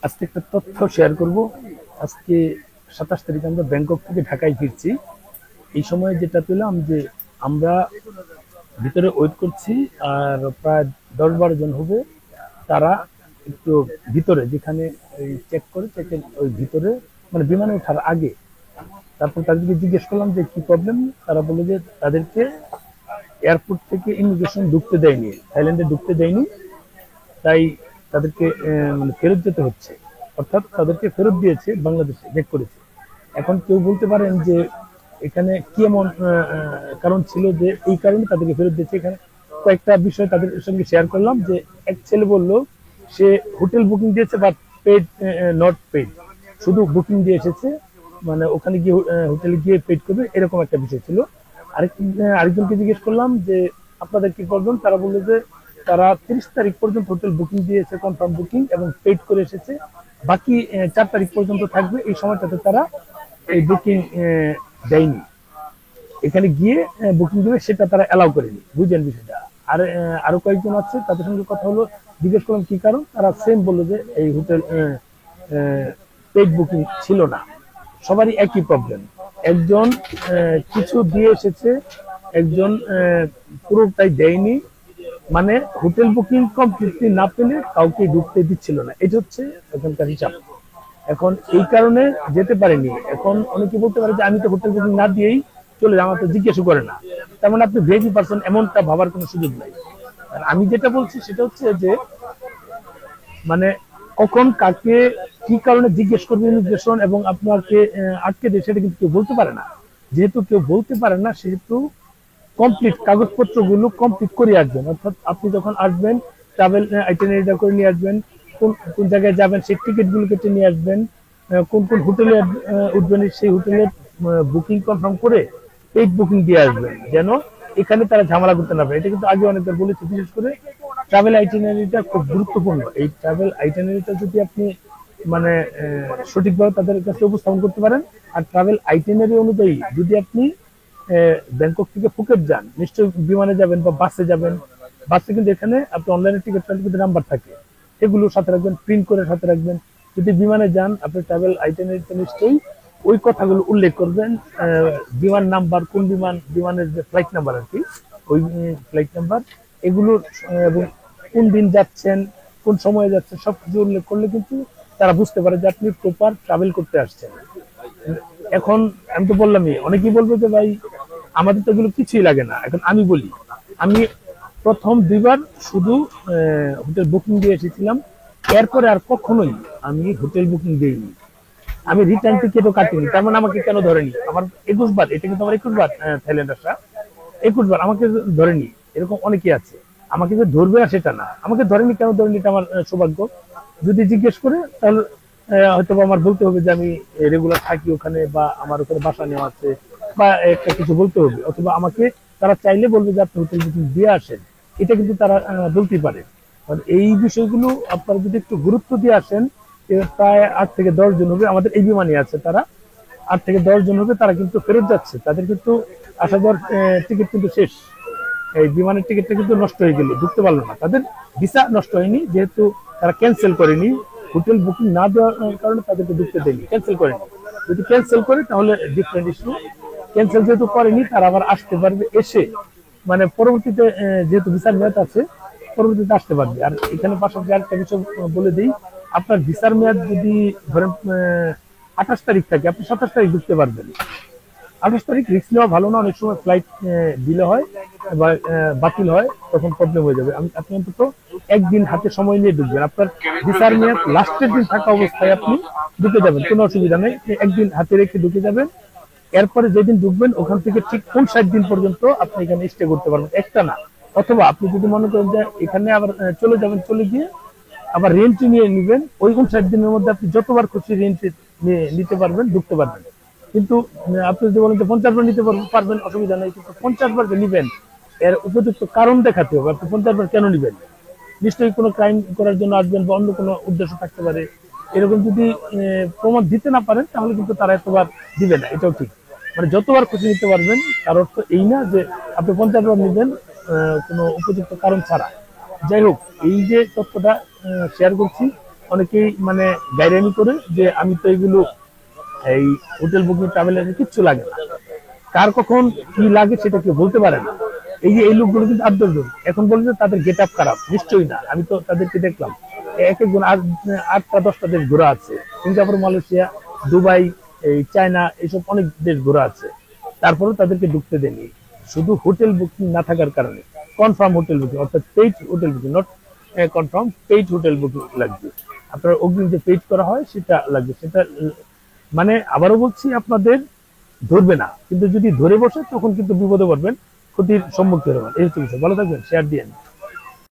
আজকে একটা তথ্য শেয়ার করব। আজকে 27 তারিখ আমরা ব্যাংকক থেকে ঢাকায় ফিরছি। এই সময় যেটা পেলাম যে আমরা ভিতরে ওয়েট করছি, আর প্রায় 10-12 জন হবে। তারা একটু ভিতরে যেখানে চেক করে, চেকের ওই ভিতরে মানে বিমানে ওঠার আগে। তারপর তাদেরকে জিজ্ঞেস করলাম যে কি প্রবলেম। তারা বলে যে তাদেরকে এয়ারপোর্ট থেকে ইমিগ্রেশন ঢুকতে দেয়নি, থাইল্যান্ডে ঢুকতে দেয়নি, তাই তাদেরকে মানে ফেরত যেতে হচ্ছে। অর্থাৎ তাদেরকে ফেরত দিয়েছে, বাংলাদেশে ব্যাক করেছে। এখন কেউ বলতে পারেন যে এখানে কি এমন কারণ ছিল যে এই কারণে তাদেরকে ফেরত দিয়েছে। এখানে কয়েকটা বিষয় তাদের সঙ্গে শেয়ার করলাম। যে এক ছেলে বলল সে হোটেল বুকিং দিয়েছে, বাট পেড নট পেড, শুধু বুকিং দিয়ে এসেছে, মানে ওখানে গিয়ে হোটেলে গিয়ে পেড করবে, এরকম একটা বিষয় ছিল। আরেকজনকে জিজ্ঞেস করলাম যে আপনাদের কি প্রবলেম। তারা বললো যে তারা 30 তারিখ পর্যন্ত হোটেল বুকিং দিয়েছে, কনফার্ম বুকিং, এবং পেড করে এসেছে। বাকি 4 তারিখ পর্যন্ত থাকবে, এই সময়টাতে তারা এই বুকিং দেয়নি, এখানে গিয়ে বুকিং দেবে, সেটা তারা অ্যালাউ করেনি। বুঝলেন বিষয়টা। আর আরো কয়েকজন আছে, তাদের সঙ্গে কথা হলো, জিজ্ঞেস করলাম কি কারণ। তারা সেম বললো যে এই হোটেল পেড বুকিং ছিল না। সবারই একই প্রবলেম। একজন কিছু দিয়ে এসেছে, একজন পুরোটাই দেয়নি, মানে হোটেল বুকিং কমপ্লিটলি না পেলে কাউকে ঢুকতে দিচ্ছিল না। এটা হচ্ছে এখানকার হিসাব। এখন এই কারণে যেতে পারেনি। এখন অনেকে বলতে পারে যে আমি তো হোটেল বুকিং না দিয়েই চলে যাই, আমার তো জিজ্ঞেস করে না। তার মানে আপনি ভিআইপি পারসন, এমনটা ভাবার কোনো সুযোগ নাই। আর আমি যেটা বলছি সেটা হচ্ছে যে মানে কখন কাকে কি কারণে জিজ্ঞেস করবে ইমিগ্রেশন এবং আপনাকে আটকে দেয়, সেটা কিন্তু কেউ বলতে পারে না। যেহেতু কেউ বলতে পারে না, সেহেতু কমপ্লিট কাগজপত্রগুলো কমপ্লিট করে আসবেন। অর্থাৎ আপনি যখন আসবেন, ট্রাভেল আইটিনারিটা করে নিয়ে আসবেন, কোন কোন জায়গায় যাবেন সেই টিকিটগুলো কেটে নিয়ে আসবেন, কোন কোন হোটেলে উঠবেন সেই হোটেলের বুকিং কনফার্ম করে পেইড বুকিং দিয়ে আসবেন, যেন এখানে তারা ঝামেলা করতে না পারে। এটা কিন্তু আগে অনেকবার বলেছি। বিশেষ করে ট্রাভেল আইটিনারিটা খুব গুরুত্বপূর্ণ। এই ট্রাভেল আইটিনারিটা যদি আপনি মানে সঠিকভাবে তাদের কাছে উপস্থাপন করতে পারেন, আর ট্রাভেল আইটিনারি অনুযায়ী যদি আপনি ব্যাংকক থেকে ফুকেট যান, নিশ্চয়ই বিমানে যাবেন বা বাসে যাবেন। বাসে কিন্তু এখানে আপনি অনলাইনে টিকিট কাটলে কিন্তু নাম্বার থাকে, এগুলো সাথে রাখবেন, প্রিন্ট করে সাথে রাখবেন। যদি বিমানে যান, আপনি ট্রাভেল আইটিনারিতে নিশ্চয়ই ওই কথাগুলো উল্লেখ করবেন। বিমান নাম্বার, কোন বিমান, বিমানের যে ফ্লাইট নাম্বার আর কি, ওই ফ্লাইট নাম্বার, এগুলো এবং কোন দিন যাচ্ছেন, কোন সময়ে যাচ্ছেন, সবকিছু উল্লেখ করলে কিন্তু তারা বুঝতে পারে যে আপনি প্রপার ট্রাভেল করতে আসছেন। এখন আমি তো বললামই, অনেকেই বলবে যে ভাই আমাদের তো এগুলো কিছুই লাগে না। এখন আমি বলি, আমি প্রথম 2বার শুধু হোটেল বুকিং দিয়ে এসেছিলাম, এরপরে আর কখনোই আমি হোটেল বুকিং দিইনি। আমি রিটার্ন টিকিটও কাটিনি। তার মানে আমাকে কেন ধরেনি? আমার 21 বার, এটা কিন্তু আমার 21 বার থাইল্যান্ড আসা, 21 বার আমাকে ধরেনি। এরকম অনেকেই আছে। আমাকে যে ধরবে না সেটা না, আমাকে ধরেনি, কেন ধরেনি এটা আমার সৌভাগ্য। যদি জিজ্ঞেস করে তাহলে হয়তো আমার বলতে হবে যে আমি রেগুলার থাকি ওখানে, বা আমার ওখানে বাসা নেওয়া আছে, বা একটা কিছু বলতে হবে। অথবা আমাকে তারা চাইলে বলবে যে আপনি হোটেল বুকিং দিয়ে আসেন, এটা কিন্তু তারা বলতেই পারে। এই বিষয়গুলো আপনারা যদি একটু গুরুত্ব দিয়ে আসেন, প্রায় 8 থেকে 10 জন হবে আমাদের এই বিমানে আছে। তারা 8 থেকে 10 জন হবে, তারা কিন্তু ফেরত যাচ্ছে। তাদের কিন্তু আসা যাওয়ার টিকিট কিন্তু শেষ। এই বিমানের টিকিটটা কিন্তু নষ্ট হয়ে গেল, ঢুকতে পারলো না। তাদের ভিসা নষ্ট হয়নি, যেহেতু তারা ক্যান্সেল করেনি, হোটেল বুকিং না দেওয়ার কারণে তাদেরকে ঢুকতে দেয়নি, ক্যান্সেল করেনি। যদি ক্যান্সেল করে তাহলে ডিফারেন্ট ইস্যু। ক্যান্সেল যেহেতু করেনি, তারা আবার আসতে পারবে, এসে মানে পরবর্তীতে যেহেতু ভিসার মেয়াদ আছে, পরবর্তীতে আসতে পারবে। আর এখানে পাশাপাশি আরেকটা বিষয় বলে দিই, আপনার ভিসার মেয়াদ যদি ধরেন 28 তারিখ থাকে, আপনি 27 তারিখ ঢুকতে পারবেন। 28 তারিখ রিস্ক নেওয়া ভালো না, অনেক সময় ফ্লাইট ডিলে হয় বা বাতিল হয়, তখন প্রবলেম হয়ে যাবে। আপনি অন্তত একদিন হাতে সময় নিয়ে ঢুকবেন। আপনার ভিসার মেয়াদ লাস্টের দিন থাকা অবস্থায় আপনি ঢুকে যাবেন, কোনো অসুবিধা নেই। একদিন হাতে রেখে ঢুকে যাবেন। এরপরে যেদিন ঢুকবেন ওখান থেকে ঠিক 59 দিন পর্যন্ত আপনি এখানে স্টে করতে পারবেন, একটা না। অথবা আপনি যদি মনে করেন যে এখানে আবার চলে যাবেন, চলে গিয়ে আবার রেন্ট নিয়ে নিবেন, ওই 59 দিনের মধ্যে আপনি যতবার খুশি রেন্ট নিতে পারবেন, ঢুকতে পারবেন। কিন্তু আপনি যদি বলেন যে 50 বার নিতে পারবেন, অসুবিধা নেই। কিন্তু 50 বার যে নিবেন, এর উপযুক্ত কারণ দেখাতে হবে। আপনি 50 বার কেন নিবেন? নিশ্চয়ই কোনো ক্রাইম করার জন্য আসবেন, বা অন্য কোনো উদ্দেশ্য থাকতে পারে। এরকম যদি প্রমাণ দিতে না পারেন, তাহলে কিন্তু তারা এতবার দিবে না, এটাও ঠিক। মানে যতবার খুশি নিতে পারবেন, তার অর্থ এই না যে আপনি 50 বার নিবেন কোনো উপযুক্ত কারণ ছাড়া। যাই হোক, এই যে তথ্যটা শেয়ার করছি, অনেকেই মানে গাইরানি করে যে আমি তো এগুলো এই হোটেল বুকিং ট্রাভেল কিচ্ছু লাগে না, কার কখন কি লাগে সেটা কেউ বলতে পারে না। এই যে এই লোকগুলো কিন্তু 8-10 জন এখন বলে যে তাদের গেট আপ খারাপ, নিশ্চয়ই না, আমি তো তাদেরকে দেখলাম এক একজন 8টা 10টা দেশ ঘোরা আছে, সিঙ্গাপুর, মালয়েশিয়া, দুবাই, এই চায়না, এইসব অনেক দেশ ঘোরা আছে, তারপরেও তাদেরকে ঢুকতে দেয়নি শুধু হোটেল বুকিং না থাকার কারণে। কনফার্ম হোটেল বুকিং অর্থাৎ paid hotel booking, not confirm, paid hotel booking লাগবে। আপনার অগ্রিম যে পেইড করা হয় সেটা লাগবে, সেটা মানে আবারও বলছি আপনাদের ধরবে না, কিন্তু যদি ধরে বসে তখন কিন্তু বিপদে পড়বেন, ক্ষতির সম্মুখীন হবেন। এই হচ্ছে বিষয়। ভালো থাকবেন, শেয়ার দিয়েন।